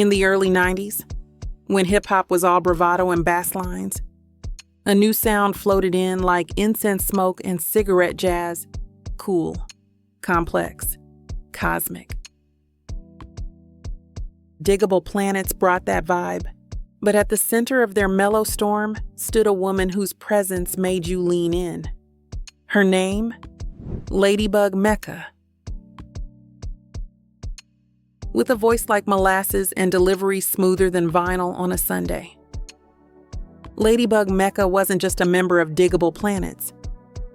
In the early 90s, when hip-hop was all bravado and bass lines, a new sound floated in like incense smoke and cigarette jazz, cool, complex, cosmic. Digable Planets brought that vibe, but at the center of their mellow storm stood a woman whose presence made you lean in. Her name? Ladybug Mecca. With a voice like molasses and delivery smoother than vinyl on a Sunday. Ladybug Mecca wasn't just a member of Digable Planets.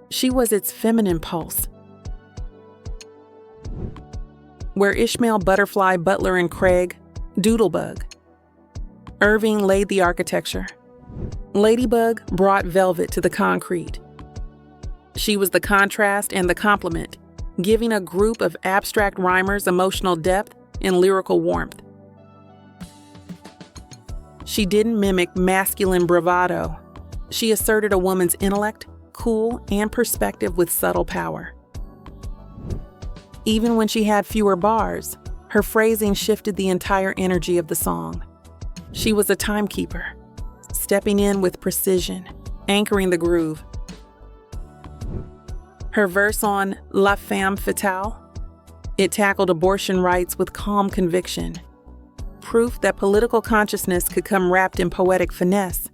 She was its feminine pulse. Where Ishmael, Butterfly, Butler, and Craig, Doodlebug. Irving laid the architecture. Ladybug brought velvet to the concrete. She was the contrast and the complement, giving a group of abstract rhymers emotional depth and lyrical warmth. She didn't mimic masculine bravado. She asserted a woman's intellect, cool, and perspective with subtle power. Even when she had fewer bars, her phrasing shifted the entire energy of the song. She was a timekeeper, stepping in with precision, anchoring the groove. Her verse on La Femme Fetal, it tackled abortion rights with calm conviction, proof that political consciousness could come wrapped in poetic finesse.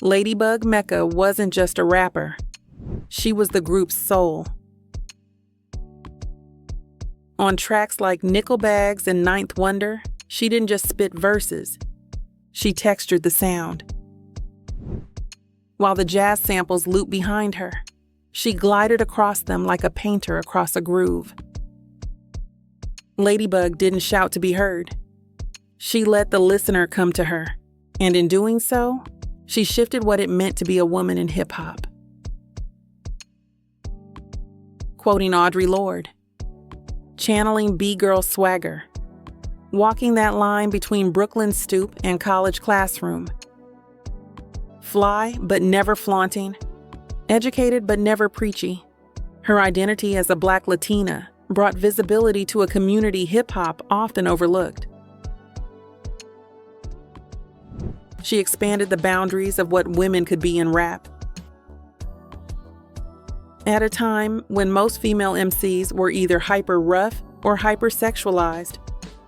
Ladybug Mecca wasn't just a rapper. She was the group's soul. On tracks like Nickel Bags and Ninth Wonder, she didn't just spit verses. She textured the sound. While the jazz samples looped behind her, she glided across them like a painter across a groove. Ladybug didn't shout to be heard. She let the listener come to her, and in doing so, she shifted what it meant to be a woman in hip-hop. Quoting Audre Lorde, channeling B-girl swagger, walking that line between Brooklyn's stoop and college classroom. Fly but never flaunting, educated but never preachy. Her identity as a Black Latina brought visibility to a community hip-hop often overlooked. She expanded the boundaries of what women could be in rap. At a time when most female MCs were either hyper-rough or hyper-sexualized,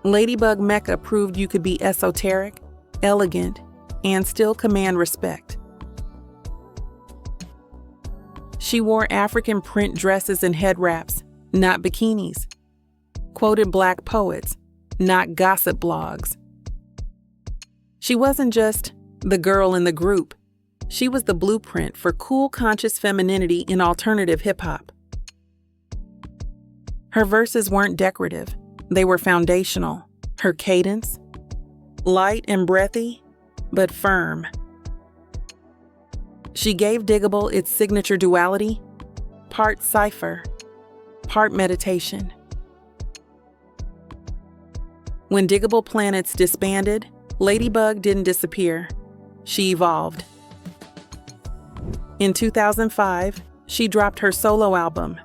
Ladybug Mecca proved you could be esoteric, elegant, and still command respect. She wore African print dresses and head wraps, not bikinis. Quoted Black poets, not gossip blogs. She wasn't just the girl in the group. She was the blueprint for cool, conscious femininity in alternative hip-hop. Her verses weren't decorative. They were foundational. Her cadence, light and breathy, but firm. She gave Digable its signature duality, part Cipher, part meditation. When Digable Planets disbanded, Ladybug didn't disappear. She evolved. In 2005, she dropped her solo album,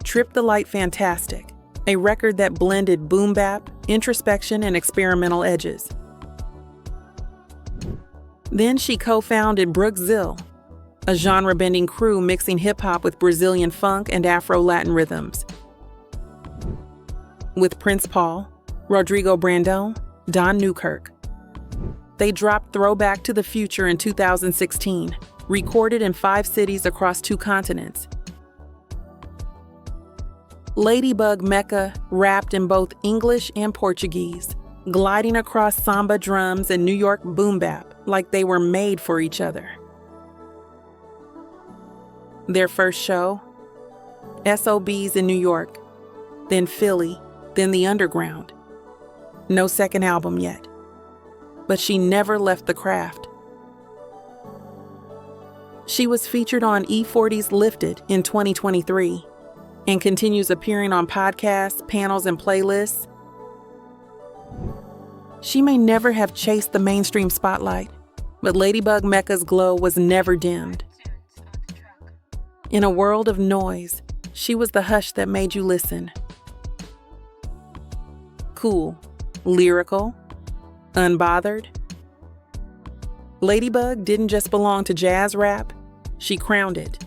Trip the Light Fantastic, a record that blended boom bap, introspection, and experimental edges. Then she co-founded BROOKZILL, a genre-bending crew mixing hip-hop with Brazilian funk and Afro-Latin rhythms. With Prince Paul, Rodrigo Brandão, Don Newkirk. They dropped Throwback to the Future in 2016, recorded in 5 cities across 2 continents. Ladybug Mecca rapped in both English and Portuguese, gliding across samba drums and New York boom bap like they were made for each other. Their first show, SOBs in New York, then Philly, then the Underground. No second album yet. But she never left the craft. She was featured on E40's Lifted in 2023 and continues appearing on podcasts, panels, and playlists. She may never have chased the mainstream spotlight, but Ladybug Mecca's glow was never dimmed. In a world of noise, she was the hush that made you listen. cool, lyrical, unbothered. Ladybug didn't just belong to jazz rap, she crowned it.